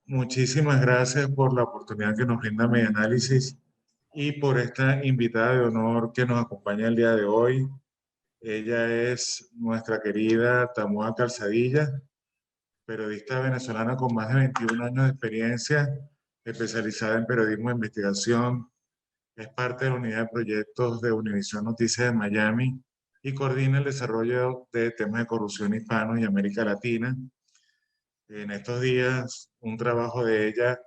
Muchísimas gracias por la oportunidad que nos brinda Medianálisis y por esta invitada de honor que nos acompaña el día de hoy. Ella es nuestra querida Tamoa Calzadilla, periodista venezolana con más de 21 años de experiencia, especializada en periodismo de investigación. Es parte de la unidad de proyectos de Univisión Noticias de Miami y coordina el desarrollo de temas de corrupción hispanos y América Latina. En estos días, un trabajo de ella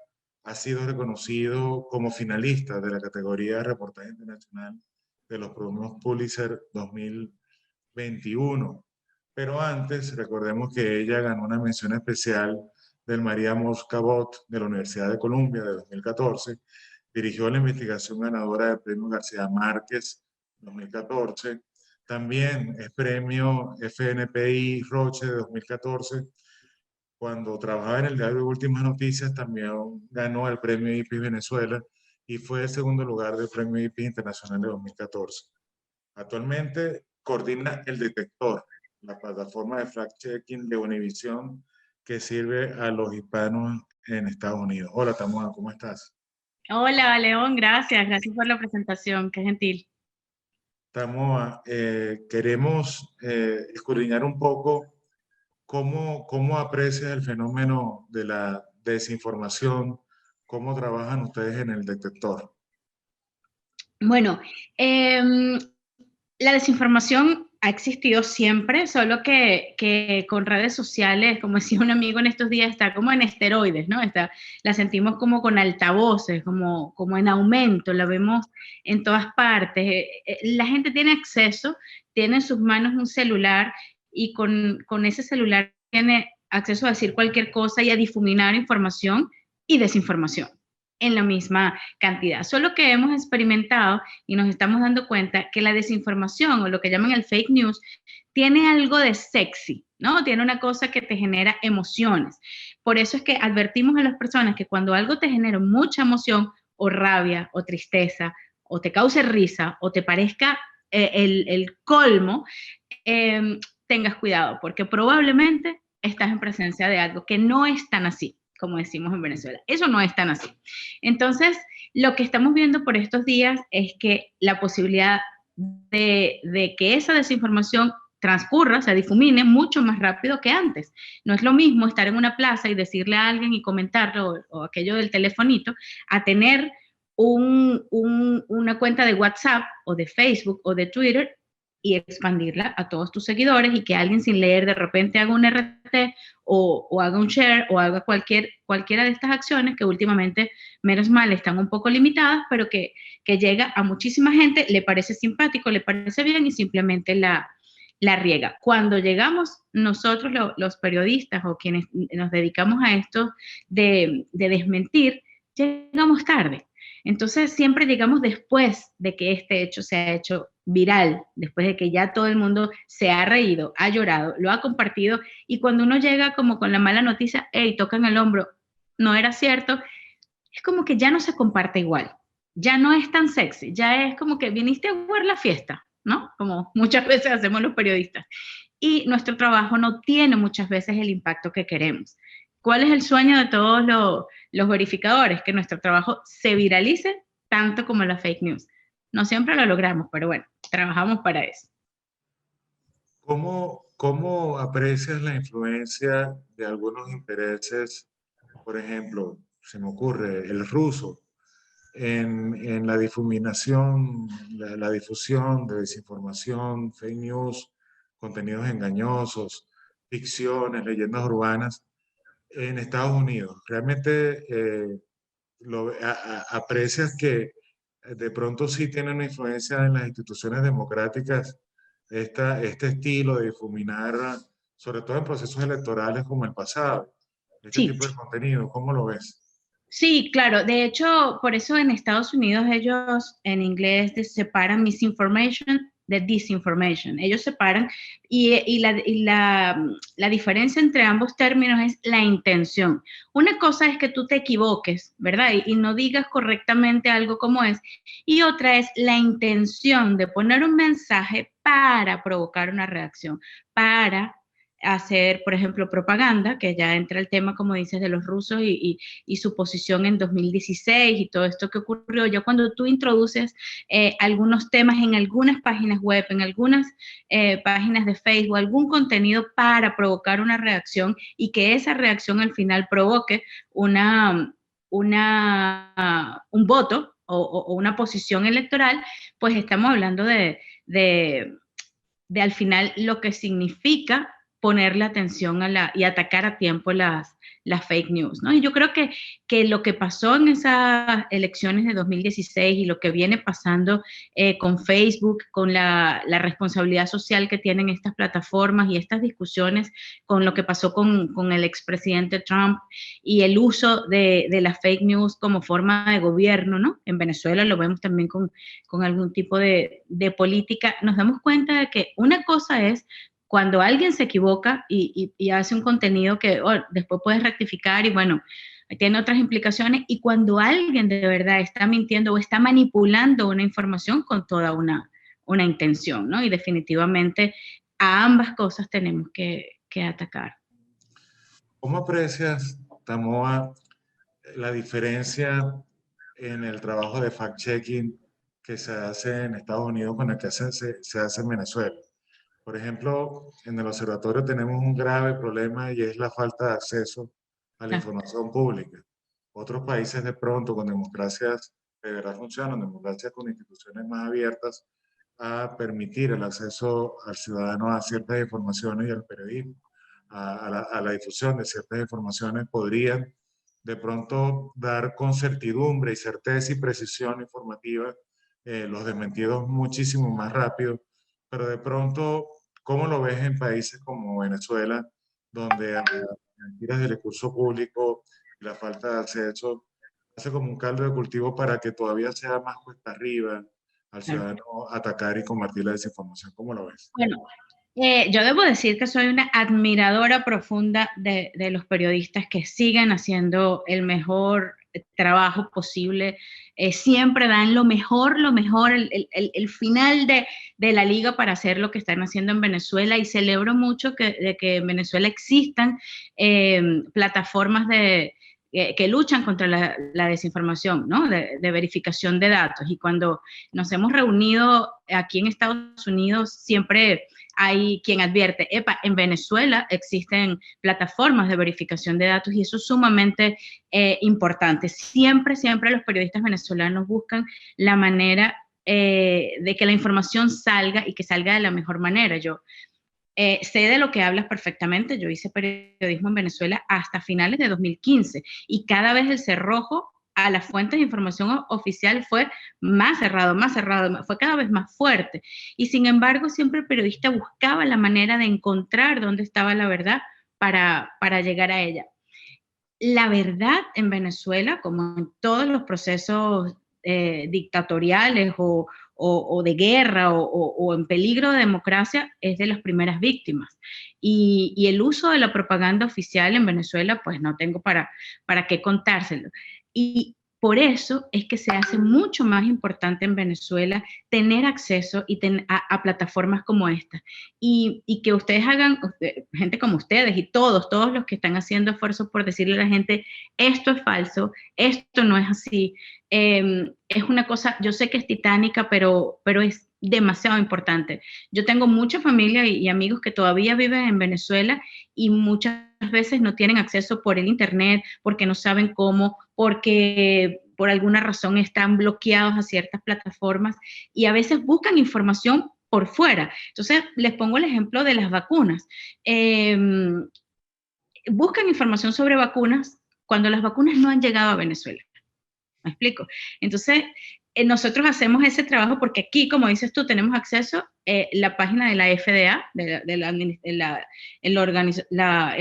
ha sido reconocido como finalista de la categoría de reportaje internacional de los premios Pulitzer 2021. Pero antes, recordemos que ella ganó una mención especial del María Moscabot de la Universidad de Columbia de 2014. Dirigió la investigación ganadora del premio García Márquez 2014. También es premio FNPI Roche de 2014. Cuando trabajaba en el diario Últimas Noticias, también ganó el premio IPI Venezuela y fue el segundo lugar del premio IPI Internacional de 2014. Actualmente coordina El Detector, la plataforma de fact-checking de Univision que sirve a los hispanos en Estados Unidos. Hola, Tamuana, ¿cómo estás? Hola, León, gracias por la presentación, qué gentil. Tamoa, queremos escudriñar un poco cómo aprecias el fenómeno de la desinformación, cómo trabajan ustedes en el detector. Bueno, em, la desinformación ha existido siempre, solo que con redes sociales, como decía un amigo en estos días, está como en esteroides, ¿no? La sentimos como con altavoces, como en aumento, la vemos en todas partes. La gente tiene acceso, tiene en sus manos un celular y con ese celular tiene acceso a decir cualquier cosa y a difuminar información y desinformación en la misma cantidad. Solo que hemos experimentado y nos estamos dando cuenta que la desinformación o lo que llaman el fake news tiene algo de sexy, ¿no? Tiene una cosa que te genera emociones. Por eso es que advertimos a las personas que cuando algo te genera mucha emoción o rabia o tristeza o te cause risa o te parezca el colmo, tengas cuidado porque probablemente estás en presencia de algo que no es tan así, como decimos en Venezuela. Eso no es tan así. Entonces, lo que estamos viendo por estos días es que la posibilidad de que esa desinformación transcurra, se difumine mucho más rápido que antes. No es lo mismo estar en una plaza y decirle a alguien y comentarlo o aquello del telefonito a tener una cuenta de WhatsApp o de Facebook o de Twitter y expandirla a todos tus seguidores y que alguien sin leer de repente haga un RT o haga un share o haga cualquiera de estas acciones que últimamente, menos mal, están un poco limitadas, pero que llega a muchísima gente, le parece simpático, le parece bien y simplemente la riega. Cuando llegamos nosotros, los periodistas o quienes nos dedicamos a esto de desmentir, llegamos tarde. Entonces siempre llegamos después de que este hecho se ha hecho viral, después de que ya todo el mundo se ha reído, ha llorado, lo ha compartido y cuando uno llega como con la mala noticia, hey, tocan el hombro, no era cierto, es como que ya no se comparte igual, ya no es tan sexy, ya es como que viniste a jugar la fiesta, ¿no? Como muchas veces hacemos los periodistas. Y nuestro trabajo no tiene muchas veces el impacto que queremos. ¿Cuál es el sueño de todos los verificadores? Que nuestro trabajo se viralice tanto como la fake news. No siempre lo logramos, pero bueno, trabajamos para eso. ¿Cómo aprecias la influencia de algunos intereses? Por ejemplo, se me ocurre el ruso en la difuminación, la difusión de desinformación, fake news, contenidos engañosos, ficciones, leyendas urbanas en Estados Unidos. ¿Realmente aprecias que de pronto sí tiene una influencia en las instituciones democráticas este estilo de difuminar, sobre todo en procesos electorales como el pasado, este Sí, tipo de contenido? ¿Cómo lo ves? sí, claro. De hecho, por eso en Estados Unidos ellos en inglés separan misinformation de disinformation. Ellos separan la diferencia entre ambos términos es la intención. Una cosa es que tú te equivoques, ¿verdad? Y no digas correctamente algo como es. Y otra es la intención de poner un mensaje para provocar una reacción, para hacer, por ejemplo, propaganda, que ya entra el tema, como dices, de los rusos y su posición en 2016 y todo esto que ocurrió. Ya cuando tú introduces algunos temas en algunas páginas web, en algunas páginas de Facebook, algún contenido para provocar una reacción y que esa reacción al final provoque un voto o una posición electoral, pues estamos hablando de al final lo que significa ponerle atención y atacar a tiempo las fake news, ¿no? Y yo creo que lo que pasó en esas elecciones de 2016 y lo que viene pasando con Facebook, con la responsabilidad social que tienen estas plataformas y estas discusiones, con lo que pasó con el expresidente Trump y el uso de las fake news como forma de gobierno, ¿no? En Venezuela lo vemos también con algún tipo de política, nos damos cuenta de que una cosa es cuando alguien se equivoca y hace un contenido que después puedes rectificar y bueno, tiene otras implicaciones, y cuando alguien de verdad está mintiendo o está manipulando una información con toda una intención, ¿no? Y definitivamente a ambas cosas tenemos que atacar. ¿Cómo aprecias, Tamoa, la diferencia en el trabajo de fact-checking que se hace en Estados Unidos con el que se hace en Venezuela? Por ejemplo, en el observatorio tenemos un grave problema y es la falta de acceso a la información pública. Otros países de pronto con democracias de verdad funcionan, democracias con instituciones más abiertas a permitir el acceso al ciudadano a ciertas informaciones y al periodismo, a la difusión de ciertas informaciones, podrían de pronto dar con certidumbre y certeza y precisión informativa los desmentidos muchísimo más rápido, pero de pronto, ¿cómo lo ves en países como Venezuela, donde las mentiras del recurso público y la falta de acceso hace como un caldo de cultivo para que todavía sea más cuesta arriba al ciudadano atacar y combatir la desinformación? ¿Cómo lo ves? Bueno, yo debo decir que soy una admiradora profunda de los periodistas que siguen haciendo el mejor trabajo posible, siempre dan lo mejor, el final de la liga para hacer lo que están haciendo en Venezuela, y celebro mucho de que en Venezuela existan plataformas que luchan contra la desinformación, ¿no? De verificación de datos. Y cuando nos hemos reunido aquí en Estados Unidos, siempre hay quien advierte, epa, en Venezuela existen plataformas de verificación de datos y eso es sumamente importante. Siempre, siempre los periodistas venezolanos buscan la manera de que la información salga y que salga de la mejor manera. Yo sé de lo que hablas perfectamente. Yo hice periodismo en Venezuela hasta finales de 2015 y cada vez el cerrojo a las fuentes de información oficial fue más cerrado, fue cada vez más fuerte. Y sin embargo, siempre el periodista buscaba la manera de encontrar dónde estaba la verdad para llegar a ella. La verdad en Venezuela, como en todos los procesos dictatoriales o de guerra o en peligro de democracia, es de las primeras víctimas. Y el uso de la propaganda oficial en Venezuela, pues no tengo para qué contárselo. Y por eso es que se hace mucho más importante en Venezuela tener acceso a plataformas como esta. Y que ustedes hagan, gente como ustedes y todos los que están haciendo esfuerzos por decirle a la gente, esto es falso, esto no es así. Es una cosa, yo sé que es titánica, pero es demasiado importante. Yo tengo mucha familia y amigos que todavía viven en Venezuela y muchas veces no tienen acceso por el internet, porque no saben cómo, porque por alguna razón están bloqueados a ciertas plataformas y a veces buscan información por fuera. Entonces, les pongo el ejemplo de las vacunas. Buscan información sobre vacunas cuando las vacunas no han llegado a Venezuela. ¿Me explico? Entonces, nosotros hacemos ese trabajo porque aquí, como dices tú, tenemos acceso la página de la FDA, el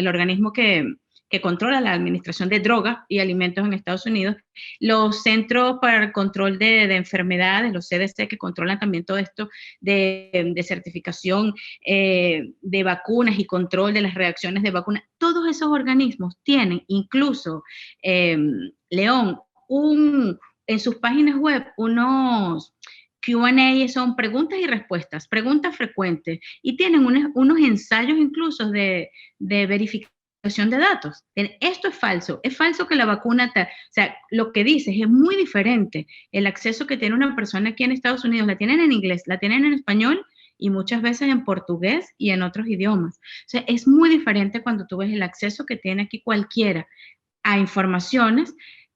organismo que controla la administración de drogas y alimentos en Estados Unidos, los Centros para el Control de Enfermedades, los CDC, que controlan también todo esto de certificación de vacunas y control de las reacciones de vacunas. Todos esos organismos tienen incluso, León, en sus páginas web unos Q&A son preguntas y respuestas, preguntas frecuentes, y tienen unos ensayos incluso de verificación de datos. Esto es falso que la vacuna, o sea, lo que dices es muy diferente. El acceso que tiene una persona aquí en Estados Unidos, la tienen en inglés, la tienen en español y muchas veces en portugués y en otros idiomas. O sea, es muy diferente cuando tú ves el acceso que tiene aquí cualquiera a informaciones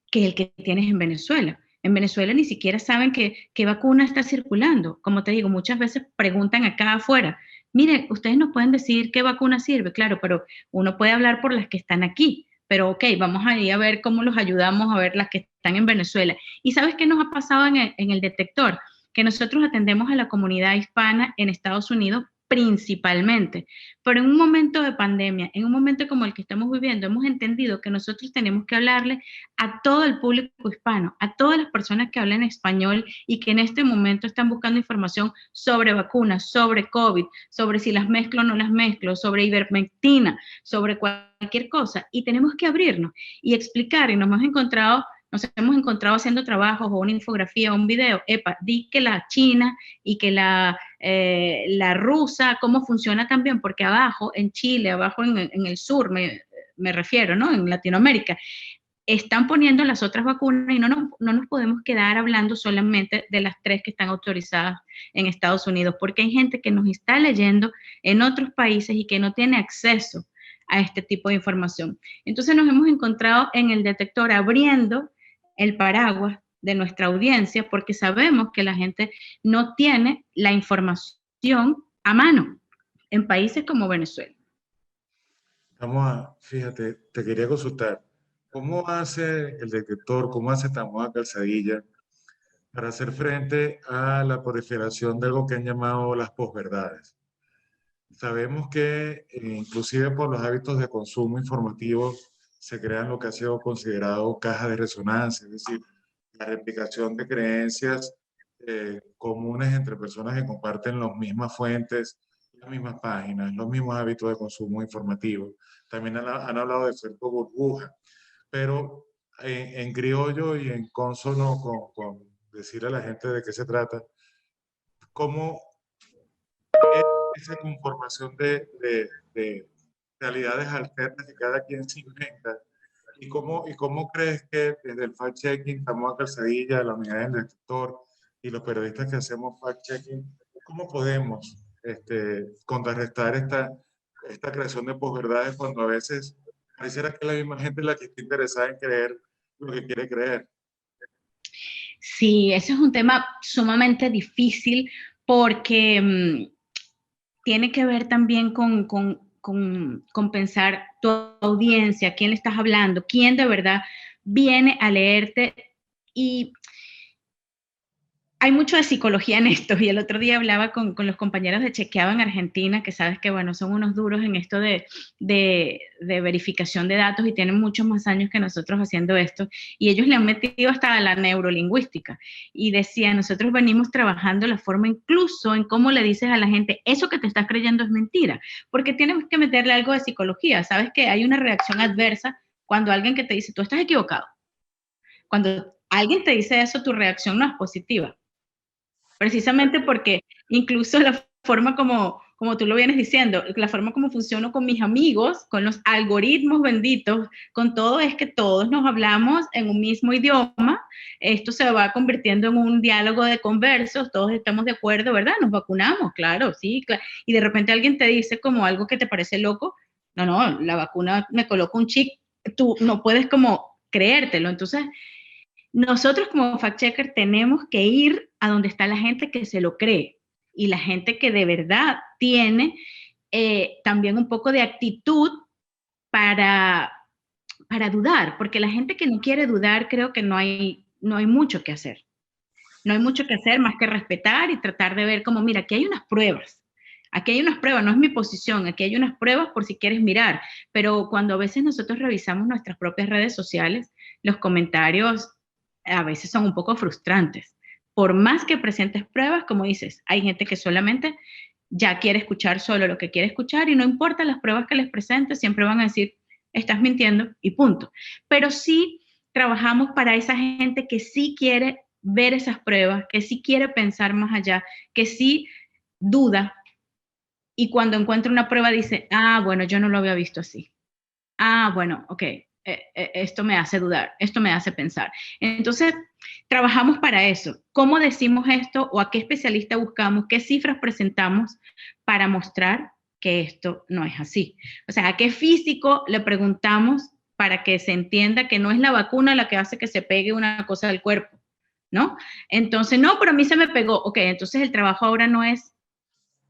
que el que tienes en Venezuela. En Venezuela ni siquiera saben qué vacuna está circulando. Como te digo, muchas veces preguntan acá afuera, miren, ustedes nos pueden decir qué vacuna sirve, claro, pero uno puede hablar por las que están aquí. Pero ok, vamos ahí a ver cómo los ayudamos a ver las que están en Venezuela. ¿Y sabes qué nos ha pasado en el detector? Que nosotros atendemos a la comunidad hispana en Estados Unidos principalmente, pero en un momento de pandemia, en un momento como el que estamos viviendo, hemos entendido que nosotros tenemos que hablarle a todo el público hispano, a todas las personas que hablan español y que en este momento están buscando información sobre vacunas, sobre COVID, sobre si las mezclo o no las mezclo, sobre ivermectina, sobre cualquier cosa, y tenemos que abrirnos y explicar, y nos hemos encontrado haciendo trabajos o una infografía o un video, di que la China y que la rusa, cómo funciona también, porque abajo en Chile, abajo en el sur, me refiero, ¿no? En Latinoamérica, están poniendo las otras vacunas y no nos podemos quedar hablando solamente de las 3 que están autorizadas en Estados Unidos, porque hay gente que nos está leyendo en otros países y que no tiene acceso a este tipo de información. Entonces nos hemos encontrado en el detector abriendo el paraguas de nuestra audiencia porque sabemos que la gente no tiene la información a mano en países como Venezuela. Fíjate, te quería consultar, ¿cómo hace el detector, cómo hace Tamoa Calzadilla para hacer frente a la proliferación de algo que han llamado las posverdades? Sabemos que inclusive por los hábitos de consumo informativo se crean lo que ha sido considerado cajas de resonancia, es decir, la replicación de creencias comunes entre personas que comparten las mismas fuentes, las mismas páginas, los mismos hábitos de consumo informativo. También han hablado de efecto burbuja, pero en criollo y en consono con decirle a la gente de qué se trata, cómo esa conformación de realidades alternas que cada quien se inventa. Y cómo crees que desde el fact-checking, Tamoa Calzadilla, la unidad del detector y los periodistas que hacemos fact-checking, cómo podemos contrarrestar esta creación de posverdades cuando a veces pareciera que es la misma gente la que está interesada en creer lo que quiere creer? Sí, ese es un tema sumamente difícil porque tiene que ver también con pensar tu audiencia, a quién le estás hablando, quién de verdad viene a leerte. Y hay mucho de psicología en esto, y el otro día hablaba con los compañeros de Chequeado en Argentina, que sabes que, bueno, son unos duros en esto de verificación de datos y tienen muchos más años que nosotros haciendo esto, y ellos le han metido hasta la neurolingüística, y decía, nosotros venimos trabajando la forma incluso en cómo le dices a la gente, eso que te estás creyendo es mentira, porque tienes que meterle algo de psicología, sabes que hay una reacción adversa cuando alguien que te dice, tú estás equivocado, cuando alguien te dice eso, tu reacción no es positiva. Precisamente porque incluso la forma como tú lo vienes diciendo, la forma como funciono con mis amigos, con los algoritmos benditos, con todo es que todos nos hablamos en un mismo idioma, esto se va convirtiendo en un diálogo de conversos, todos estamos de acuerdo, ¿verdad? Nos vacunamos, claro, sí, claro. Y de repente alguien te dice como algo que te parece loco, no, la vacuna me coloca un chip, tú no puedes como creértelo, entonces nosotros como fact-checker tenemos que ir a donde está la gente que se lo cree y la gente que de verdad tiene también un poco de actitud para, para dudar, porque la gente que no quiere dudar creo que no hay mucho que hacer. No hay mucho que hacer más que respetar y tratar de ver como, mira, aquí hay unas pruebas. Aquí hay unas pruebas, no es mi posición, aquí hay unas pruebas por si quieres mirar, pero cuando a veces nosotros revisamos nuestras propias redes sociales, los comentarios a veces son un poco frustrantes. Por más que presentes pruebas, como dices, hay gente que solamente ya quiere escuchar solo lo que quiere escuchar y no importa las pruebas que les presentes, siempre van a decir, estás mintiendo y punto. Pero sí trabajamos para esa gente que sí quiere ver esas pruebas, que sí quiere pensar más allá, que sí duda, y cuando encuentra una prueba dice, ah, bueno, yo no lo había visto así. Ah, bueno, ok, esto me hace dudar, esto me hace pensar. Entonces, trabajamos para eso. ¿Cómo decimos esto o a qué especialista buscamos? ¿Qué cifras presentamos para mostrar que esto no es así? O sea, ¿a qué físico le preguntamos para que se entienda que no es la vacuna la que hace que se pegue una cosa del cuerpo? ¿No? Entonces, no, pero a mí se me pegó. Ok, entonces el trabajo ahora no es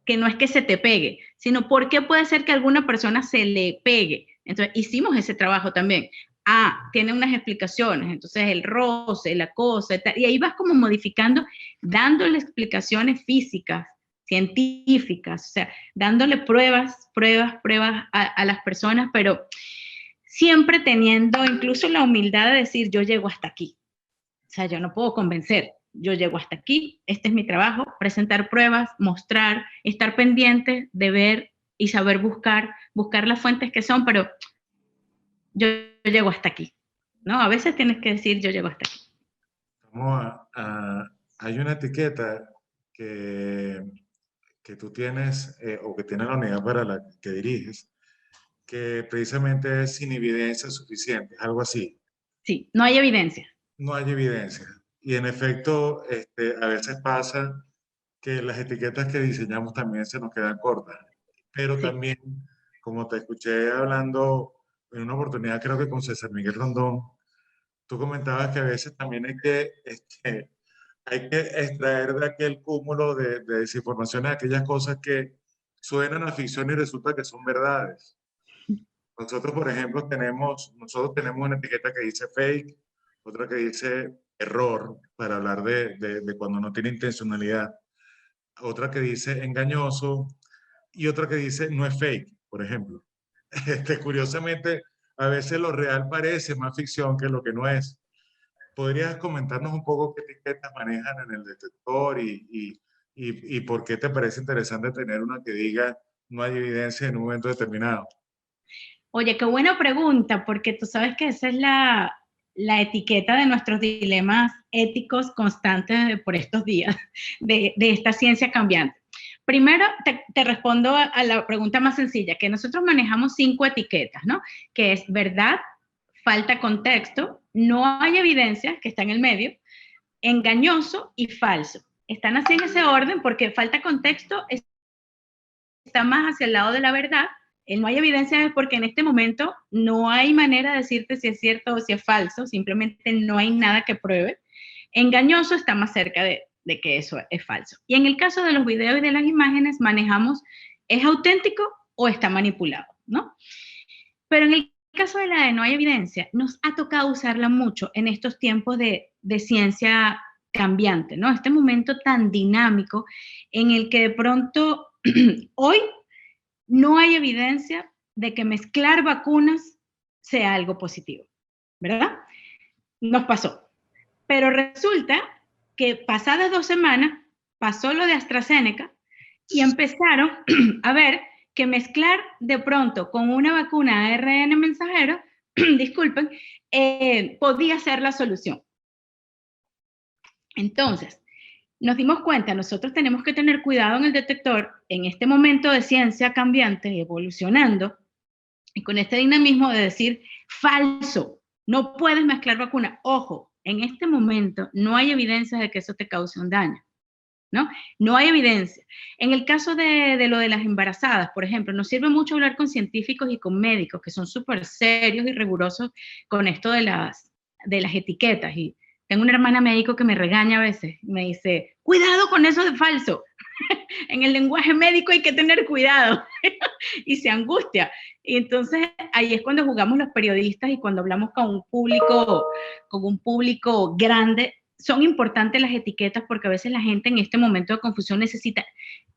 que se te pegue, sino por qué puede ser que a alguna persona se le pegue. Entonces, hicimos ese trabajo también. Ah, tiene unas explicaciones, entonces el roce, la cosa, y ahí vas como modificando, dándole explicaciones físicas, científicas, o sea, dándole pruebas a las personas, pero siempre teniendo incluso la humildad de decir, yo llego hasta aquí. O sea, yo no puedo convencer, yo llego hasta aquí, este es mi trabajo, presentar pruebas, mostrar, estar pendiente de ver y saber buscar las fuentes que son, pero yo llego hasta aquí, ¿no? A veces tienes que decir, yo llego hasta aquí. Hay una etiqueta que, que tú tienes o que tiene la unidad para la que diriges, que precisamente es sin evidencia suficiente, algo así. Sí, no hay evidencia. No hay evidencia. Y en efecto, a veces pasa que las etiquetas que diseñamos también se nos quedan cortas. Pero Sí, también, como te escuché hablando en una oportunidad, creo que con César Miguel Rondón, tú comentabas que a veces también hay que extraer de aquel cúmulo de desinformación aquellas cosas que suenan a ficción y resulta que son verdades. Nosotros, por ejemplo, nosotros tenemos una etiqueta que dice fake, otra que dice error, para hablar de cuando no tiene intencionalidad, otra que dice engañoso y otra que dice no es fake, por ejemplo. Curiosamente, a veces lo real parece más ficción que lo que no es. ¿Podrías comentarnos un poco qué etiquetas manejan en el detector y por qué te parece interesante tener una que diga no hay evidencia en un momento determinado? oye, qué buena pregunta, porque tú sabes que esa es la etiqueta de nuestros dilemas éticos constantes por estos días, de esta ciencia cambiante. Primero, te respondo a la pregunta más sencilla, que nosotros manejamos 5 etiquetas, ¿no? Que es verdad, falta contexto, no hay evidencia, que está en el medio, engañoso y falso. Están así en ese orden porque falta contexto está más hacia el lado de la verdad. No hay evidencia es porque en este momento no hay manera de decirte si es cierto o si es falso, simplemente no hay nada que pruebe. Engañoso está más cerca de que eso es falso. Y en el caso de los videos y de las imágenes, manejamos, ¿es auténtico o está manipulado? ¿No? Pero en el caso de la de no hay evidencia, nos ha tocado usarla mucho en estos tiempos de ciencia cambiante, ¿no? Este momento tan dinámico en el que de pronto hoy no hay evidencia de que mezclar vacunas sea algo positivo, ¿verdad? Nos pasó. Pero resulta que pasadas 2 semanas pasó lo de AstraZeneca y empezaron a ver que mezclar de pronto con una vacuna ARN mensajero, disculpen, podía ser la solución. Entonces, nos dimos cuenta, nosotros tenemos que tener cuidado en el detector en este momento de ciencia cambiante y evolucionando, y con este dinamismo de decir falso, no puedes mezclar vacuna. Ojo, en este momento no hay evidencia de que eso te cause un daño, ¿no? No hay evidencia. En el caso de lo de las embarazadas, por ejemplo, nos sirve mucho hablar con científicos y con médicos que son súper serios y rigurosos con esto de las etiquetas. Y tengo una hermana médico que me regaña a veces, me dice, cuidado con eso de falso. En el lenguaje médico hay que tener cuidado y se angustia. Y entonces ahí es cuando jugamos los periodistas y cuando hablamos con un público grande, son importantes las etiquetas porque a veces la gente en este momento de confusión necesita,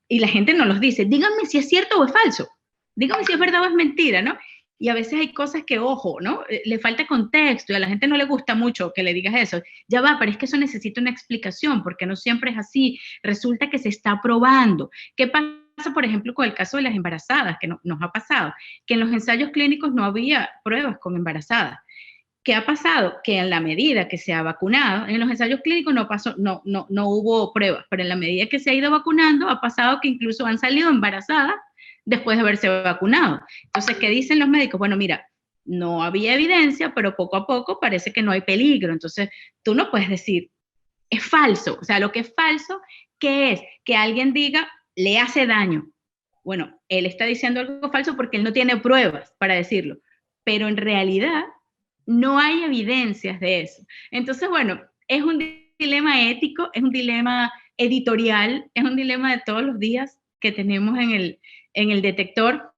y la gente no los dice, díganme si es cierto o es falso, díganme si es verdad o es mentira, ¿no? Y a veces hay cosas que, ojo, ¿no? Le falta contexto y a la gente no le gusta mucho que le digas eso. Ya va, pero es que eso necesita una explicación porque no siempre es así. Resulta que se está probando. ¿Qué pasa, por ejemplo, con el caso de las embarazadas, que nos ha pasado? Que en los ensayos clínicos no había pruebas con embarazadas. ¿qué ha pasado? Que en la medida que se ha vacunado, en los ensayos clínicos no hubo pruebas, pero en la medida que se ha ido vacunando, ha pasado que incluso han salido embarazadas después de haberse vacunado. Entonces, ¿qué dicen los médicos? Bueno, mira, no había evidencia, pero poco a poco parece que no hay peligro. Entonces, tú no puedes decir, es falso. O sea, lo que es falso, ¿qué es? Que alguien diga, le hace daño. Bueno, él está diciendo algo falso porque él no tiene pruebas para decirlo, pero en realidad no hay evidencias de eso. Entonces, bueno, es un dilema ético, es un dilema editorial, es un dilema de todos los días que tenemos en el detector,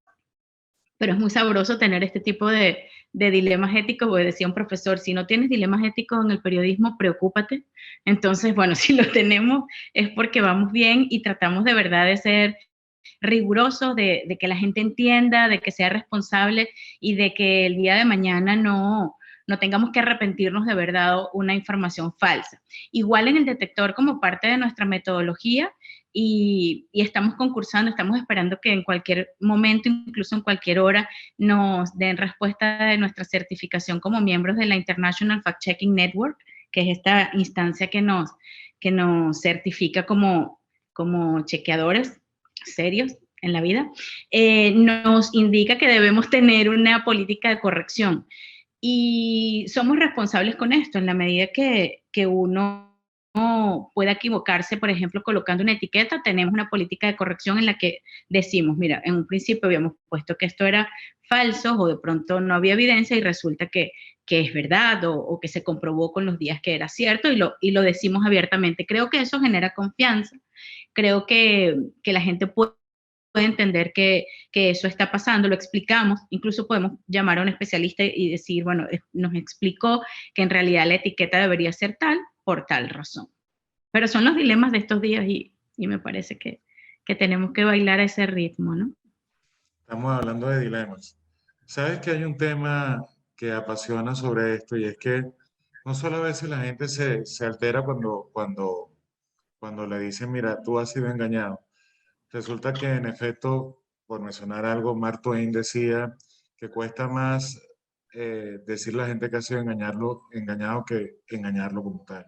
pero es muy sabroso tener este tipo de dilemas éticos, porque decía un profesor, si no tienes dilemas éticos en el periodismo, preocúpate. Entonces, bueno, si lo tenemos es porque vamos bien y tratamos de verdad de ser rigurosos, de que la gente entienda, de que sea responsable y de que el día de mañana no tengamos que arrepentirnos de haber dado una información falsa. Igual en el detector como parte de nuestra metodología y estamos concursando, estamos esperando que en cualquier momento, incluso en cualquier hora, nos den respuesta de nuestra certificación como miembros de la International Fact Checking Network, que es esta instancia que nos certifica como chequeadores serios en la vida, nos indica que debemos tener una política de corrección. Y somos responsables con esto en la medida que uno pueda equivocarse, por ejemplo, colocando una etiqueta, tenemos una política de corrección en la que decimos, mira, en un principio habíamos puesto que esto era falso o de pronto no había evidencia y resulta que es verdad o que se comprobó con los días que era cierto y lo decimos abiertamente. Creo que eso genera confianza, creo que la gente puede entender que eso está pasando, lo explicamos, incluso podemos llamar a un especialista y decir, bueno, nos explicó que en realidad la etiqueta debería ser tal por tal razón. Pero son los dilemas de estos días y me parece que tenemos que bailar a ese ritmo, ¿no? Estamos hablando de dilemas. Sabes que hay un tema que apasiona sobre esto y es que no solo a veces la gente se altera cuando le dicen, mira, tú has sido engañado. Resulta que en efecto, por mencionar algo, Mark Twain decía que cuesta más decirle a la gente que ha sido engañado que engañarlo como tal.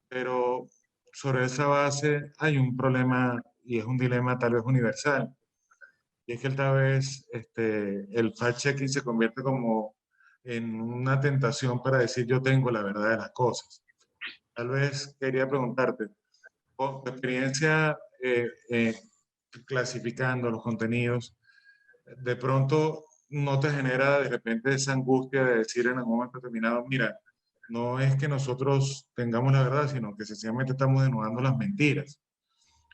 Pero sobre esa base hay un problema y es un dilema tal vez universal. Y es que tal vez el fact-checking se convierte como en una tentación para decir yo tengo la verdad de las cosas. Tal vez quería preguntarte, con tu experiencia clasificando los contenidos, de pronto no te genera de repente esa angustia de decir en algún momento determinado, mira, no es que nosotros tengamos la verdad, sino que sencillamente estamos denudando las mentiras.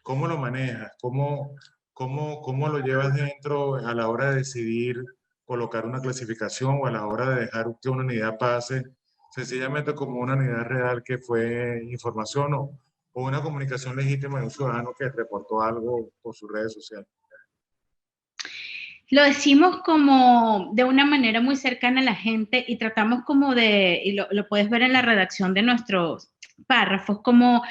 ¿Cómo lo manejas? ¿Cómo lo llevas dentro a la hora de decidir colocar una clasificación o a la hora de dejar que una unidad pase sencillamente como una unidad real que fue información o una comunicación legítima de un ciudadano que reportó algo por sus redes sociales? Lo decimos como de una manera muy cercana a la gente y tratamos como y lo puedes ver en la redacción de nuestros párrafos, como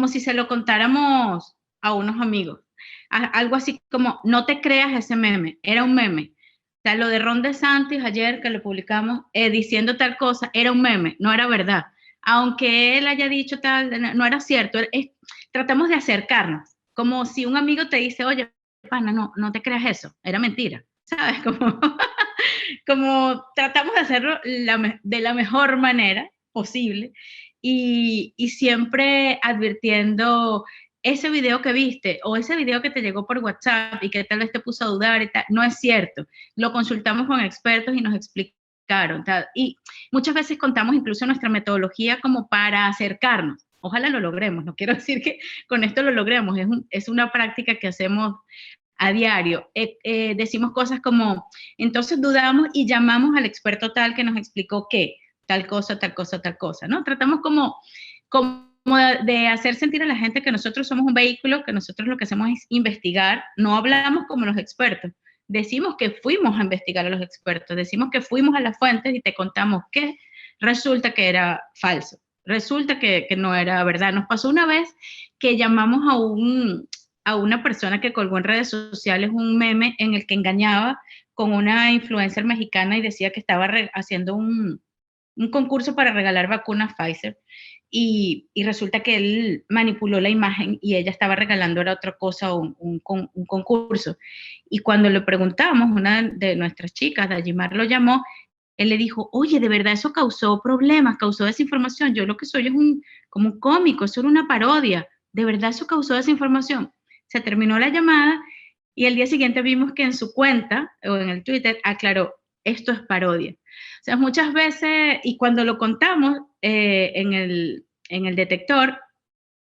si se lo contáramos a unos amigos. Algo así como, no te creas ese meme, era un meme. O sea, lo de Ron DeSantis ayer que lo publicamos diciendo tal cosa, era un meme, no era verdad. Aunque él haya dicho tal, no era cierto. Tratamos de acercarnos, como si un amigo te dice, oye, pana, no te creas eso, era mentira. ¿Sabes? Como tratamos de hacerlo de la mejor manera posible y siempre advirtiendo ese video que viste o ese video que te llegó por WhatsApp y que tal vez te puso a dudar y tal, no es cierto. Lo consultamos con expertos y nos explicaron. Tal, y muchas veces contamos incluso nuestra metodología como para acercarnos. Ojalá lo logremos, no quiero decir que con esto lo logremos, es una práctica que hacemos a diario. Decimos cosas como, entonces dudamos y llamamos al experto tal que nos explicó que tal cosa, tal cosa, tal cosa, ¿no? Tratamos como de hacer sentir a la gente que nosotros somos un vehículo, que nosotros lo que hacemos es investigar, no hablamos como los expertos, decimos que fuimos a investigar a los expertos, decimos que fuimos a las fuentes y te contamos que resulta que era falso, resulta que no era verdad. Nos pasó una vez que llamamos a una persona que colgó en redes sociales un meme en el que engañaba con una influencer mexicana y decía que estaba haciendo un concurso para regalar vacunas Pfizer, y resulta que él manipuló la imagen y ella estaba regalando era otra cosa, un concurso. Y cuando le preguntamos, una de nuestras chicas, Dajimar, lo llamó, él le dijo, oye, de verdad eso causó problemas, causó desinformación, yo lo que soy es como un cómico, eso era una parodia, de verdad eso causó desinformación. Se terminó la llamada y el día siguiente vimos que en su cuenta o en el Twitter aclaró, esto es parodia. O sea, muchas veces, y cuando lo contamos en el detector,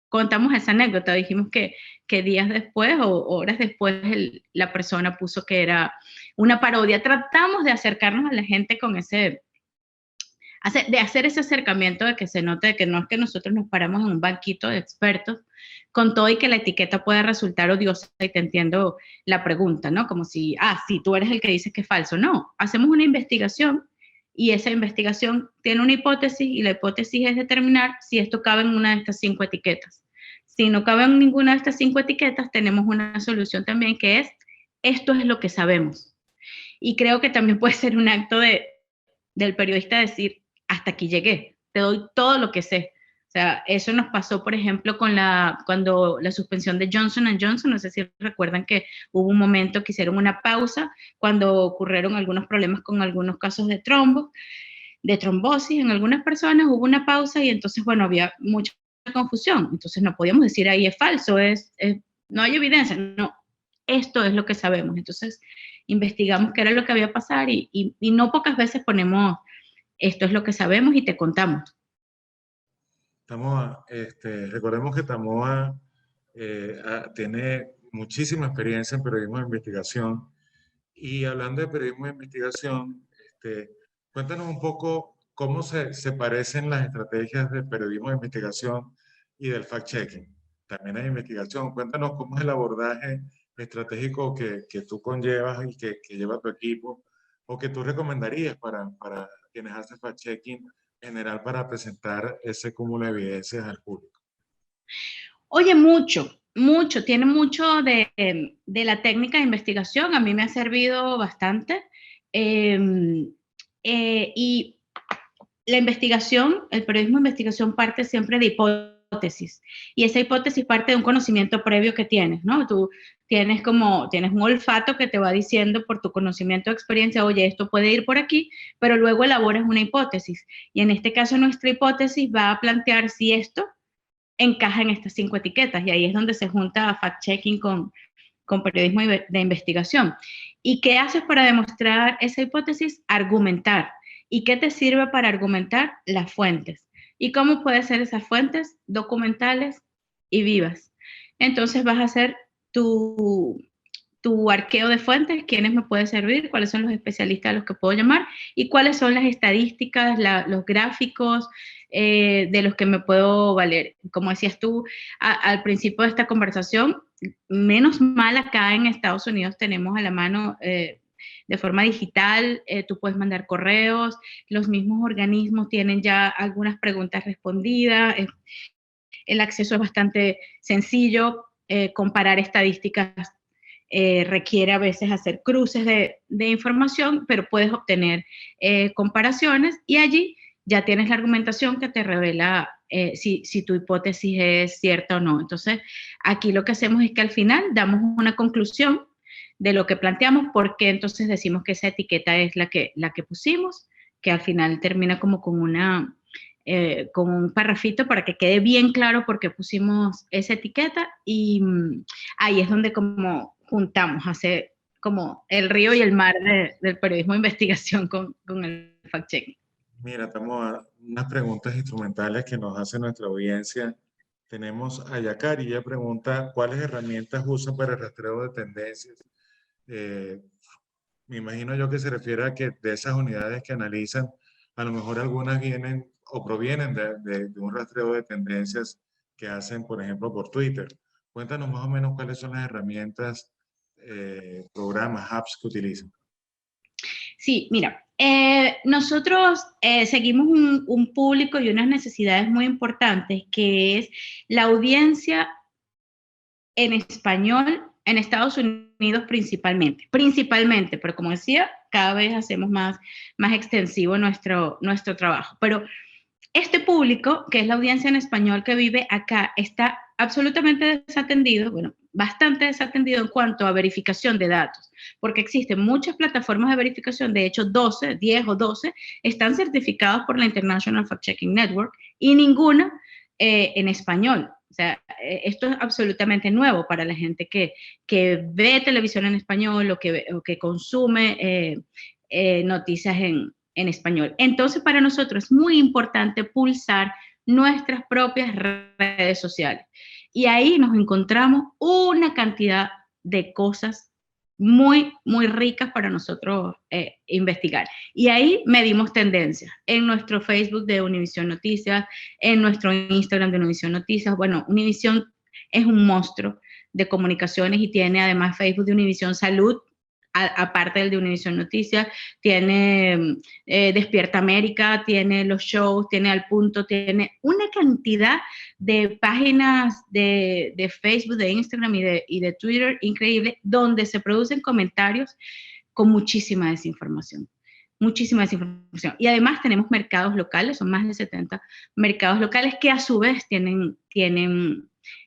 contamos esa anécdota, dijimos que días después o horas después la persona puso que era una parodia. Tratamos de acercarnos a la gente con de hacer ese acercamiento, de que se note de que no es que nosotros nos paramos en un banquito de expertos con todo y que la etiqueta puede resultar odiosa, y te entiendo la pregunta, ¿no? Como si, sí, tú eres el que dices que es falso. No, hacemos una investigación y esa investigación tiene una hipótesis y la hipótesis es determinar si esto cabe en una de estas 5 etiquetas. Si no cabe en ninguna de estas 5 etiquetas, tenemos una solución también que es, esto es lo que sabemos. Y creo que también puede ser un acto del periodista decir, hasta aquí llegué, te doy todo lo que sé. O sea, eso nos pasó, por ejemplo, cuando la suspensión de Johnson & Johnson, no sé si recuerdan que hubo un momento que hicieron una pausa cuando ocurrieron algunos problemas con algunos casos de trombosis en algunas personas, hubo una pausa y entonces, bueno, había mucha confusión. Entonces no podíamos decir ahí es falso, no hay evidencia, no, esto es lo que sabemos. Entonces investigamos qué era lo que había pasado y no pocas veces ponemos esto es lo que sabemos y te contamos. Tamoa, recordemos que Tamoa tiene muchísima experiencia en periodismo de investigación. Y hablando de periodismo de investigación, cuéntanos un poco cómo se parecen las estrategias del periodismo de investigación y del fact-checking. También hay investigación. Cuéntanos cómo es el abordaje estratégico que tú conllevas y que lleva tu equipo, o que tú recomendarías para quienes hacen fact-checking en general para presentar ese cúmulo de evidencias al público. Oye, mucho, tiene mucho de la técnica de investigación, a mí me ha servido bastante. Y la investigación, el periodismo de investigación parte siempre de hipótesis, y esa hipótesis parte de un conocimiento previo que tienes, ¿no? Tú tienes un olfato que te va diciendo por tu conocimiento o experiencia, oye, esto puede ir por aquí, pero luego elaboras una hipótesis, y en este caso nuestra hipótesis va a plantear si esto encaja en estas 5 etiquetas, y ahí es donde se junta fact-checking con periodismo de investigación. ¿Y qué haces para demostrar esa hipótesis? Argumentar. ¿Y qué te sirve para argumentar? Las fuentes. ¿Y cómo pueden ser esas fuentes? Documentales y vivas. Entonces vas a hacer tu arqueo de fuentes, quiénes me pueden servir, cuáles son los especialistas a los que puedo llamar y cuáles son las estadísticas, los gráficos de los que me puedo valer. Como decías tú al principio de esta conversación, menos mal acá en Estados Unidos tenemos a la mano de forma digital, tú puedes mandar correos, los mismos organismos tienen ya algunas preguntas respondidas, el acceso es bastante sencillo, comparar estadísticas requiere a veces hacer cruces de información, pero puedes obtener comparaciones y allí ya tienes la argumentación que te revela si tu hipótesis es cierta o no. Entonces, aquí lo que hacemos es que al final damos una conclusión de lo que planteamos, porque entonces decimos que esa etiqueta es la que pusimos, que al final termina como con con un parrafito para que quede bien claro por qué pusimos esa etiqueta, y ahí es donde como juntamos, hace como el río y el mar del periodismo de investigación con el fact-checking. Mira, estamos a unas preguntas instrumentales que nos hace nuestra audiencia. Tenemos a Yakari, ella pregunta, ¿cuáles herramientas usa para el rastreo de tendencias? Me imagino yo que se refiere a que de esas unidades que analizan, a lo mejor algunas vienen o provienen de un rastreo de tendencias que hacen, por ejemplo, por Twitter. Cuéntanos más o menos cuáles son las herramientas, programas, apps que utilizan. Sí, mira, nosotros seguimos un público y unas necesidades muy importantes, que es la audiencia en español en Estados Unidos principalmente, pero como decía, cada vez hacemos más extensivo nuestro trabajo. Pero este público, que es la audiencia en español que vive acá, está absolutamente desatendido, bueno, bastante desatendido en cuanto a verificación de datos, porque existen muchas plataformas de verificación, de hecho 10 o 12, están certificados por la International Fact Checking Network y ninguna en español. O sea, esto es absolutamente nuevo para la gente que ve televisión en español o que consume noticias en español. Entonces, para nosotros es muy importante pulsar nuestras propias redes sociales. Y ahí nos encontramos una cantidad de cosas muy ricas para nosotros investigar. Y ahí medimos tendencias en nuestro Facebook de Univisión Noticias, en nuestro Instagram de Univisión Noticias. Bueno, Univisión es un monstruo de comunicaciones y tiene además Facebook de Univisión Salud, aparte del de Univisión Noticias, tiene Despierta América, tiene los shows, tiene Al Punto, tiene una cantidad de páginas de Facebook, de Instagram y de Twitter increíble, donde se producen comentarios con muchísima desinformación. Muchísima desinformación. Y además tenemos mercados locales, son más de 70 mercados locales que a su vez tienen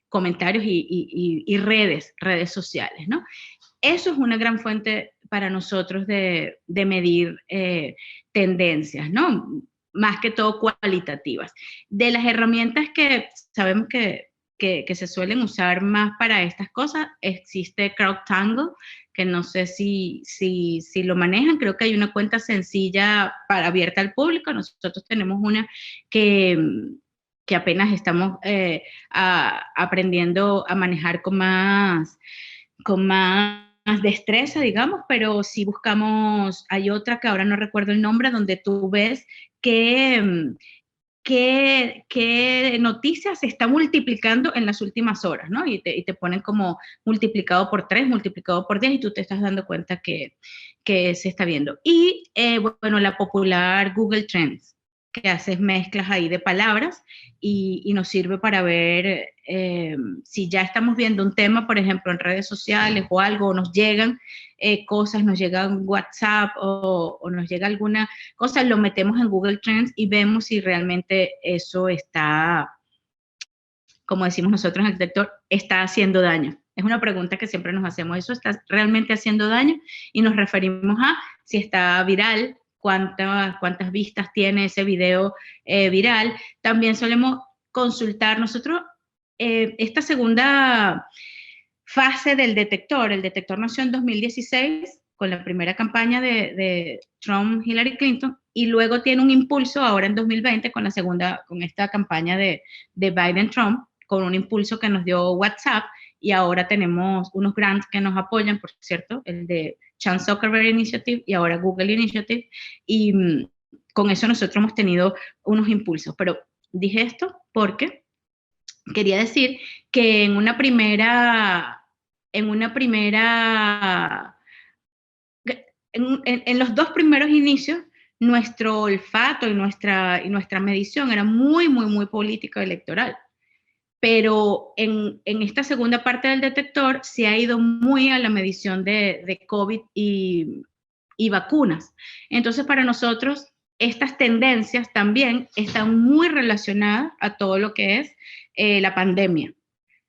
comentarios y redes sociales, ¿no? Eso es una gran fuente para nosotros de medir tendencias, ¿no? Más que todo cualitativas. De las herramientas que sabemos que se suelen usar más para estas cosas, existe CrowdTangle, que no sé si lo manejan, creo que hay una cuenta sencilla abierta al público, nosotros tenemos una que apenas estamos aprendiendo a manejar con más destreza, digamos, pero si buscamos, hay otra que ahora no recuerdo el nombre, donde tú ves qué noticias se está multiplicando en las últimas horas, ¿no? Y te ponen como multiplicado por 3, multiplicado por 10, y tú te estás dando cuenta que se está viendo. Y, bueno, la popular Google Trends, que haces mezclas ahí de palabras y nos sirve para ver si ya estamos viendo un tema, por ejemplo, en redes sociales o algo, o nos llegan cosas, nos llega un WhatsApp o nos llega alguna cosa, lo metemos en Google Trends y vemos si realmente eso está, como decimos nosotros en el detector, está haciendo daño. Es una pregunta que siempre nos hacemos, ¿eso está realmente haciendo daño? Y nos referimos a si está viral, cuántas vistas tiene ese video viral. También solemos consultar nosotros esta segunda fase del detector. El detector nació en 2016 con la primera campaña de Trump, Hillary Clinton, y luego tiene un impulso ahora en 2020 con esta campaña de Biden-Trump, con un impulso que nos dio WhatsApp, y ahora tenemos unos grants que nos apoyan, por cierto, el de Chan Zuckerberg Initiative y ahora Google Initiative, y con eso nosotros hemos tenido unos impulsos. Pero dije esto porque quería decir que en una primera, en los dos primeros inicios, nuestro olfato y nuestra medición era muy política electoral. Pero en esta segunda parte del detector se ha ido muy a la medición de COVID y vacunas. Entonces, para nosotros, estas tendencias también están muy relacionadas a todo lo que es la pandemia.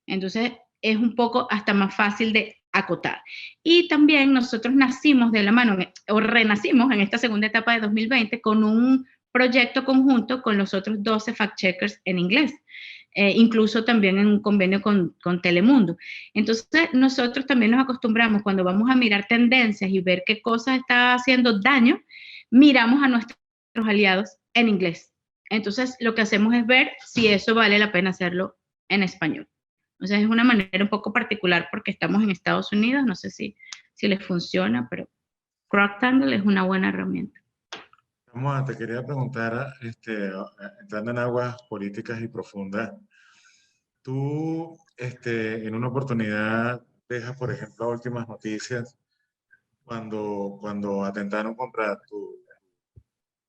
Entonces, es un poco hasta más fácil de acotar. Y también nosotros nacimos de la mano, o renacimos en esta segunda etapa de 2020 con un proyecto conjunto con los otros 12 fact-checkers en inglés. Incluso también en un convenio con Telemundo. Entonces, nosotros también nos acostumbramos cuando vamos a mirar tendencias y ver qué cosa está haciendo daño, miramos a nuestros aliados en inglés. Entonces, lo que hacemos es ver si eso vale la pena hacerlo en español. O sea, es una manera un poco particular porque estamos en Estados Unidos, no sé si les funciona, pero CrowdTangle es una buena herramienta. Te quería preguntar, entrando en aguas políticas y profundas, tú, en una oportunidad dejas, por ejemplo, últimas noticias cuando atentaron contra tu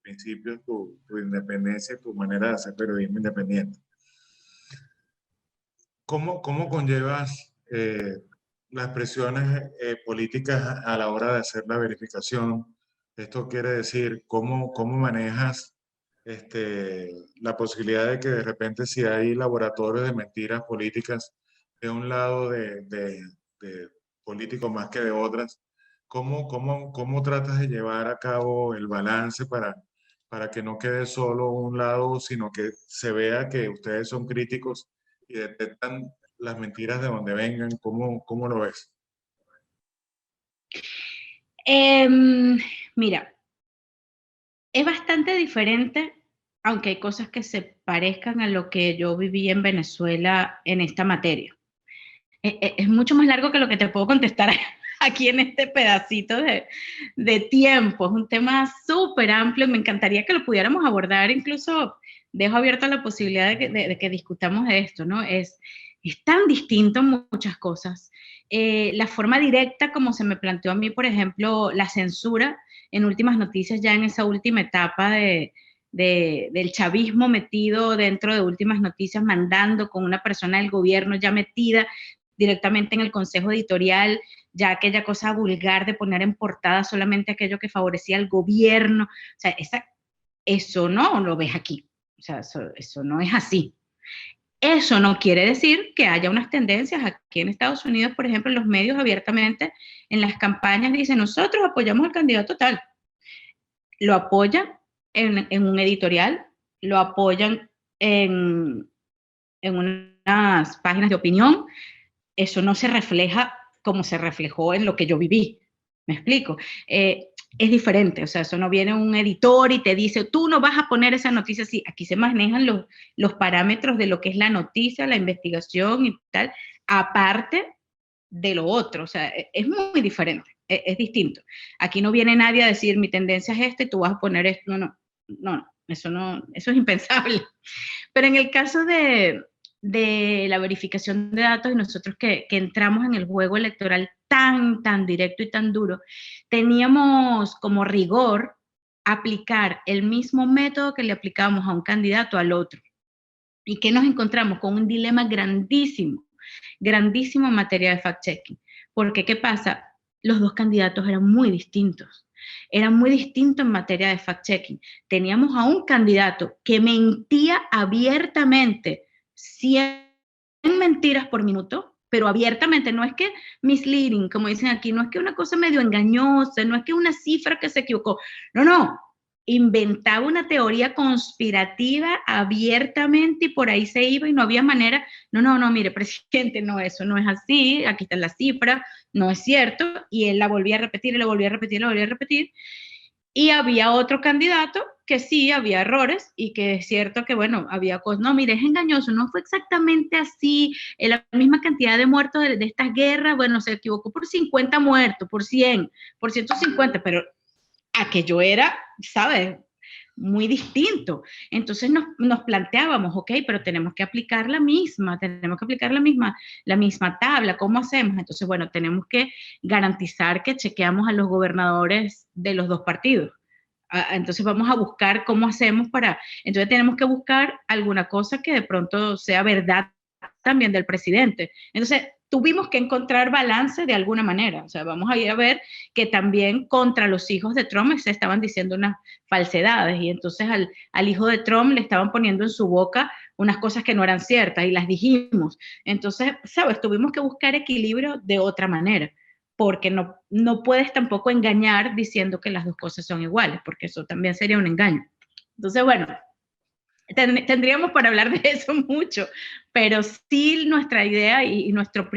principios, tu independencia, tu manera de hacer periodismo independiente. ¿Cómo conllevas las presiones políticas a la hora de hacer la verificación. Esto quiere decir, ¿cómo manejas la posibilidad de que de repente si hay laboratorios de mentiras políticas de un lado de políticos más que de otras, ¿cómo tratas de llevar a cabo el balance para que no quede solo un lado, sino que se vea que ustedes son críticos y detectan las mentiras de donde vengan? ¿Cómo lo ves? Mira, es bastante diferente, aunque hay cosas que se parezcan a lo que yo viví en Venezuela en esta materia. Es mucho más largo que lo que te puedo contestar aquí en este pedacito de tiempo. Es un tema súper amplio. Me encantaría que lo pudiéramos abordar. Incluso dejo abierta la posibilidad de que discutamos de esto, ¿no? Es tan distinto en muchas cosas. La forma directa, como se me planteó a mí, por ejemplo, la censura en Últimas Noticias, ya en esa última etapa del chavismo metido dentro de Últimas Noticias, mandando con una persona del gobierno ya metida directamente en el consejo editorial, ya aquella cosa vulgar de poner en portada solamente aquello que favorecía al gobierno. O sea, eso no lo ves aquí. O sea, eso no es así. Eso no quiere decir que haya unas tendencias aquí en Estados Unidos, por ejemplo, en los medios abiertamente, en las campañas dicen, nosotros apoyamos al candidato tal. Lo apoyan en un editorial, lo apoyan en unas páginas de opinión. Eso no se refleja como se reflejó en lo que yo viví. ¿Me explico? Es diferente, o sea, eso no viene un editor y te dice, tú no vas a poner esa noticia así. Aquí se manejan los parámetros de lo que es la noticia, la investigación y tal, aparte de lo otro, o sea, es muy diferente, es distinto. Aquí no viene nadie a decir, mi tendencia es esta y tú vas a poner esto, no, eso es impensable. Pero en el caso de la verificación de datos y nosotros que entramos en el juego electoral tan directo y tan duro, teníamos como rigor aplicar el mismo método que le aplicábamos a un candidato al otro. ¿Y qué nos encontramos? Con un dilema grandísimo en materia de fact-checking. Porque, ¿qué pasa? Los dos candidatos eran muy distintos. Eran muy distintos en materia de fact-checking. Teníamos a un candidato que mentía abiertamente 100 mentiras por minuto, pero abiertamente, no es que misleading, como dicen aquí, no es que una cosa medio engañosa, no es que una cifra que se equivocó, no, inventaba una teoría conspirativa abiertamente y por ahí se iba y no había manera, no, mire, presidente, no, eso no es así, aquí está la cifra, no es cierto, y él la volvía a repetir, y la volvía a repetir, y la volvía a repetir, y había otro candidato que sí, había errores y que es cierto que, bueno, había cosas, no, mire, es engañoso, no fue exactamente así, la misma cantidad de muertos de estas guerras, bueno, se equivocó por 50 muertos, por 100, por 150, pero aquello era, ¿sabes? Muy distinto. Entonces nos planteábamos, ok, pero tenemos que aplicar tenemos que aplicar la misma tabla, ¿cómo hacemos? Entonces, bueno, tenemos que garantizar que chequeamos a los gobernadores de los dos partidos. Entonces vamos a buscar cómo hacemos entonces tenemos que buscar alguna cosa que de pronto sea verdad también del presidente. Entonces tuvimos que encontrar balance de alguna manera. O sea, vamos a ir a ver que también contra los hijos de Trump se estaban diciendo unas falsedades y entonces al hijo de Trump le estaban poniendo en su boca unas cosas que no eran ciertas y las dijimos. Entonces, ¿sabes? Tuvimos que buscar equilibrio de otra manera porque no puedes tampoco engañar diciendo que las dos cosas son iguales, porque eso también sería un engaño. Entonces, bueno, tendríamos para hablar de eso mucho, pero sí nuestra idea y nuestros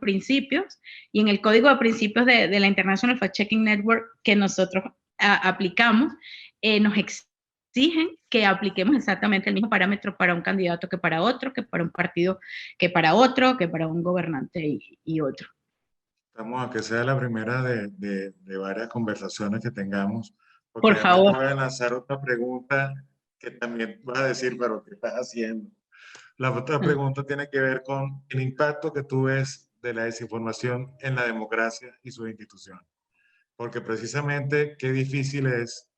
principios, y en el código de principios de la International Fact-Checking Network que nosotros aplicamos, nos exigen que apliquemos exactamente el mismo parámetro para un candidato que para otro, que para un partido que para otro, que para un gobernante y otro. Estamos a que sea la primera de varias conversaciones que tengamos, porque Por además te favor. voy a lanzar otra pregunta que también vas a decir, pero ¿qué estás haciendo? La otra pregunta tiene que ver con el impacto que tú ves de la desinformación en la democracia y sus instituciones. Porque precisamente qué difícil es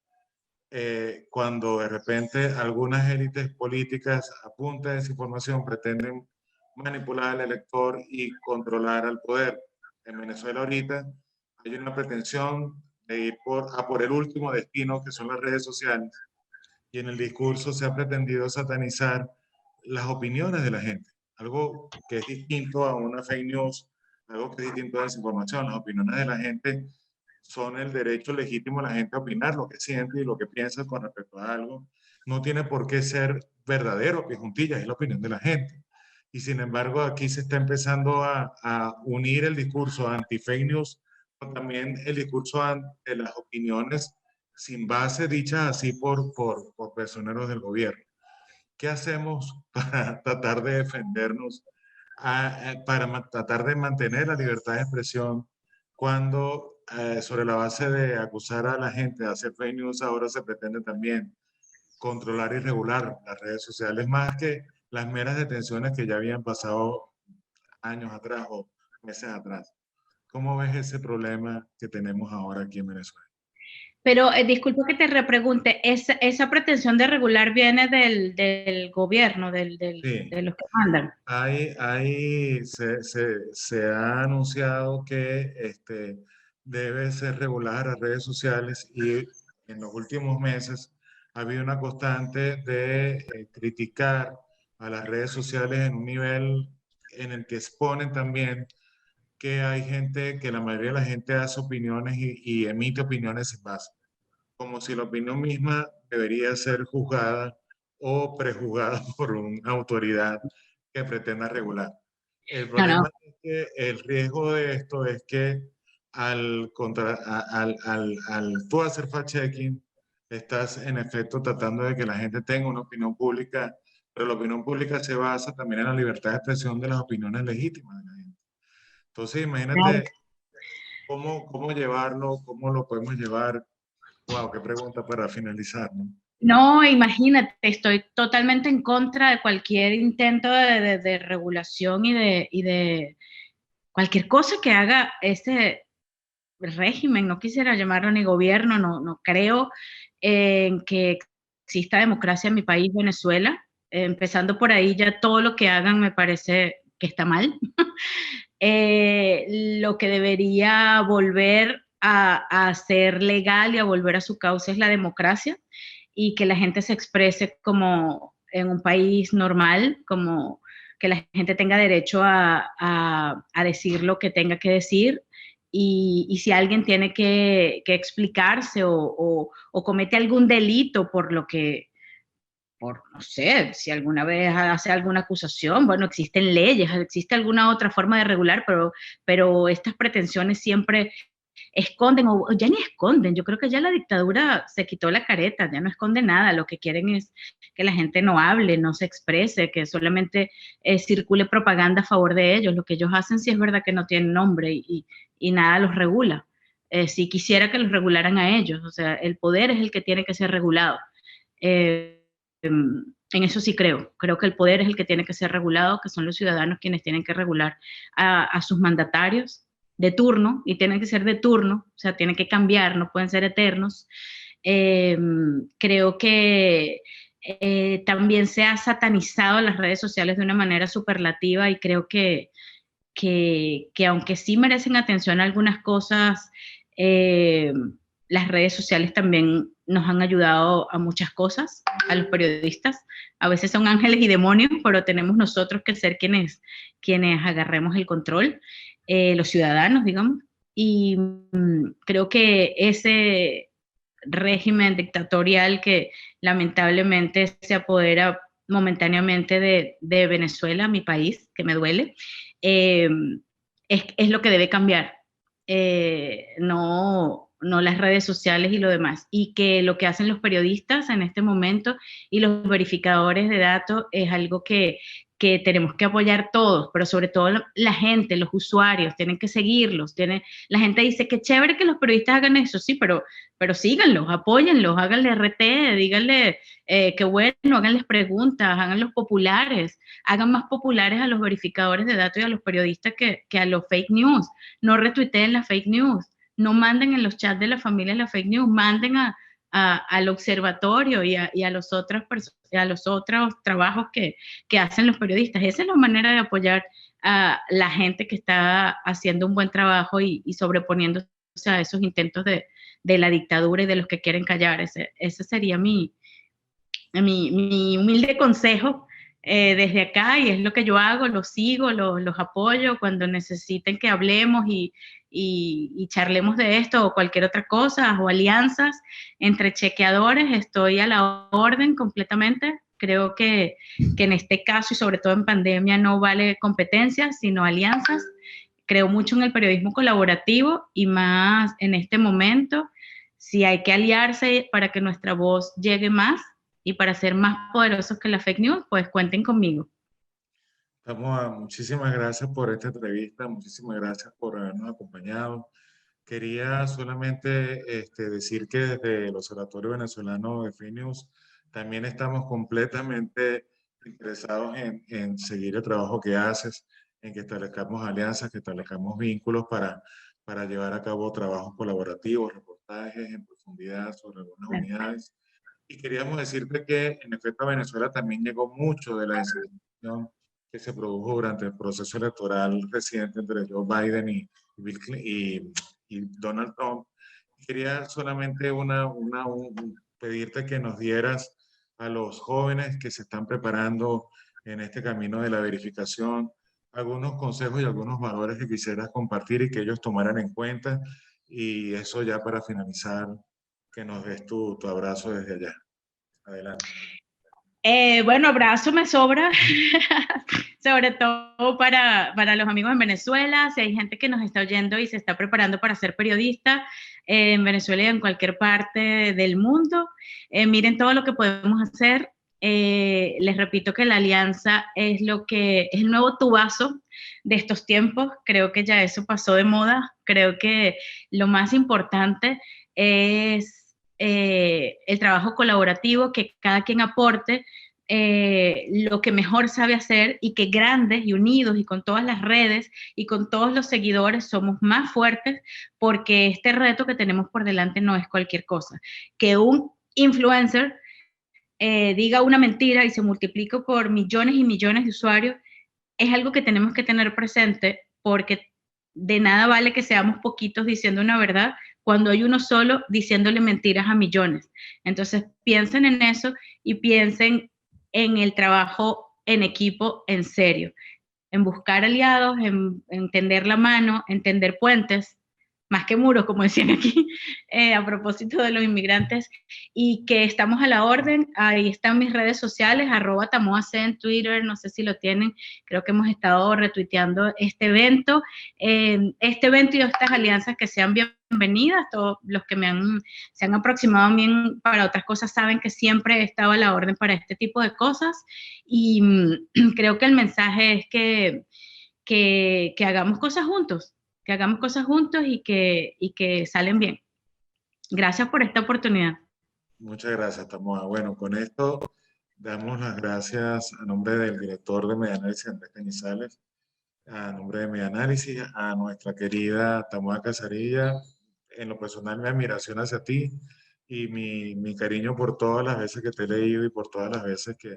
cuando de repente algunas élites políticas a punta de desinformación pretenden manipular al elector y controlar al poder. en Venezuela ahorita hay una pretensión de ir a por el último destino, que son las redes sociales, y en el discurso se ha pretendido satanizar las opiniones de la gente, algo que es distinto a una fake news, algo que es distinto a desinformación. Las opiniones de la gente son el derecho legítimo de la gente a opinar lo que siente y lo que piensa con respecto a algo. No tiene por qué ser verdadero, que juntillas, es la opinión de la gente. Y sin embargo, aquí se está empezando a unir el discurso anti-fake news con también el discurso de las opiniones sin base dichas así por personeros del gobierno. ¿Qué hacemos para tratar de defendernos, para tratar de mantener la libertad de expresión cuando sobre la base de acusar a la gente de hacer fake news ahora se pretende también controlar y regular las redes sociales más que las meras detenciones que ya habían pasado años atrás o meses atrás? ¿Cómo ves ese problema que tenemos ahora aquí en Venezuela? Pero disculpa que te repregunte, esa pretensión de regular viene del gobierno, Sí, de los que mandan. se ha anunciado que debe ser regular las redes sociales y en los últimos meses ha habido una constante de criticar a las redes sociales en un nivel en el que exponen también que hay gente, que la mayoría de la gente hace opiniones y emite opiniones sin base, como si la opinión misma debería ser juzgada o prejuzgada por una autoridad que pretenda regular. El No, no. problema es que el riesgo de esto es que al tú hacer fact-checking, estás en efecto tratando de que la gente tenga una opinión pública, pero la opinión pública se basa también en la libertad de expresión de las opiniones legítimas de la gente. Entonces, Claro. imagínate cómo llevarlo, cómo lo podemos llevar. Wow, qué pregunta para finalizar, ¿no? No, imagínate, estoy totalmente en contra de cualquier intento de regulación y de cualquier cosa que haga este régimen, no quisiera llamarlo ni gobierno, no creo en que exista democracia en mi país, Venezuela. Empezando por ahí, ya todo lo que hagan me parece que está mal. Lo que debería volver a ser legal y a volver a su causa es la democracia y que la gente se exprese como en un país normal, como que la gente tenga derecho a decir lo que tenga que decir y si alguien tiene que explicarse o comete algún delito por lo que, por, no sé, si alguna vez hace alguna acusación, bueno, existen leyes, existe alguna otra forma de regular, pero estas pretensiones siempre esconden, o ya ni esconden, yo creo que ya la dictadura se quitó la careta, ya no esconde nada, lo que quieren es que la gente no hable, no se exprese, que solamente circule propaganda a favor de ellos, lo que ellos hacen sí es verdad que no tienen nombre y nada los regula. Si quisiera que los regularan a ellos, o sea, el poder es el que tiene que ser regulado. Eh, en eso sí creo que el poder es el que tiene que ser regulado, que son los ciudadanos quienes tienen que regular a sus mandatarios de turno, y tienen que ser de turno, o sea, tienen que cambiar, no pueden ser eternos. Creo que también se ha satanizado las redes sociales de una manera superlativa y creo que aunque sí merecen atención algunas cosas, eh, las redes sociales también nos han ayudado a muchas cosas, a los periodistas. A veces son ángeles y demonios, pero tenemos nosotros que ser quienes agarremos el control, los ciudadanos, digamos. Y creo que ese régimen dictatorial que lamentablemente se apodera momentáneamente de Venezuela, mi país, que me duele, eh, es lo que debe cambiar, no las redes sociales y lo demás. Y que lo que hacen los periodistas en este momento y los verificadores de datos es algo que tenemos que apoyar todos, pero sobre todo la gente, los usuarios, tienen que seguirlos. La gente dice que chévere que los periodistas hagan eso, sí, pero síganlos, apóyenlos, háganle RT, díganle que bueno, háganles preguntas, háganlos populares, hagan más populares a los verificadores de datos y a los periodistas que a los fake news. No retuiteen las fake news, no manden en los chats de la familia las fake news, manden al observatorio y a los otros trabajos que hacen los periodistas. Esa es la manera de apoyar a la gente que está haciendo un buen trabajo y sobreponiéndose a esos intentos de la dictadura y de los que quieren callar. Ese sería mi humilde consejo desde acá, y es lo que yo hago, los sigo, los apoyo cuando necesiten que hablemos y charlemos de esto o cualquier otra cosa, o alianzas entre chequeadores. Estoy a la orden completamente. Creo que en este caso, y sobre todo en pandemia, no vale competencias, sino alianzas. Creo mucho en el periodismo colaborativo, y más en este momento. Si hay que aliarse para que nuestra voz llegue más y para ser más poderosos que la fake news, pues cuenten conmigo. Muchísimas gracias por esta entrevista, muchísimas gracias por habernos acompañado. Quería solamente decir que desde el Observatorio Venezolano de Fake News también estamos completamente interesados en seguir el trabajo que haces, en que establezcamos alianzas, que establezcamos vínculos para llevar a cabo trabajos colaborativos, reportajes en profundidad sobre algunas unidades. Y queríamos decirte que en efecto a Venezuela también llegó mucho de la desinformación que se produjo durante el proceso electoral reciente entre Joe Biden y Donald Trump. Quería solamente pedirte que nos dieras a los jóvenes que se están preparando en este camino de la verificación algunos consejos y algunos valores que quisieras compartir y que ellos tomaran en cuenta. Y eso ya para finalizar, que nos des tu abrazo desde allá. Adelante. Bueno, abrazo me sobra, sobre todo para los amigos en Venezuela. Si hay gente que nos está oyendo y se está preparando para ser periodista en Venezuela y en cualquier parte del mundo, miren todo lo que podemos hacer. Les repito que la alianza es el nuevo tubazo de estos tiempos. Creo que ya eso pasó de moda. Creo que lo más importante es el trabajo colaborativo, que cada quien aporte lo que mejor sabe hacer, y que grandes y unidos y con todas las redes y con todos los seguidores somos más fuertes, porque este reto que tenemos por delante no es cualquier cosa. Que un influencer diga una mentira y se multiplique por millones y millones de usuarios es algo que tenemos que tener presente, porque de nada vale que seamos poquitos diciendo una verdad cuando hay uno solo diciéndole mentiras a millones. Entonces piensen en eso y piensen en el trabajo en equipo en serio, en buscar aliados, en tender la mano, en tender puentes, más que muros, como decían aquí, a propósito de los inmigrantes, y que estamos a la orden. Ahí están mis redes sociales, @tamoac en Twitter, no sé si lo tienen, creo que hemos estado retuiteando este evento y estas alianzas que sean bienvenidas. Todos los que se han aproximado a mí para otras cosas saben que siempre he estado a la orden para este tipo de cosas, y creo que el mensaje es que hagamos cosas juntos, y que salen bien. Gracias por esta oportunidad. Muchas gracias, Tamoa. Bueno, con esto damos las gracias a nombre del director de Medianálisis, Andrés Cañizales, a nombre de Medianálisis, a nuestra querida Tamoa Casarilla. En lo personal, mi admiración hacia ti y mi cariño por todas las veces que te he leído y por todas las veces que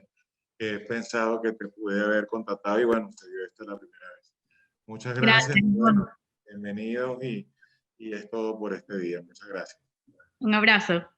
he pensado que te pude haber contactado, y bueno, se dio esta la primera vez. Muchas gracias, Gracias. bueno, bienvenidos y es todo por este día. Muchas gracias. Un abrazo.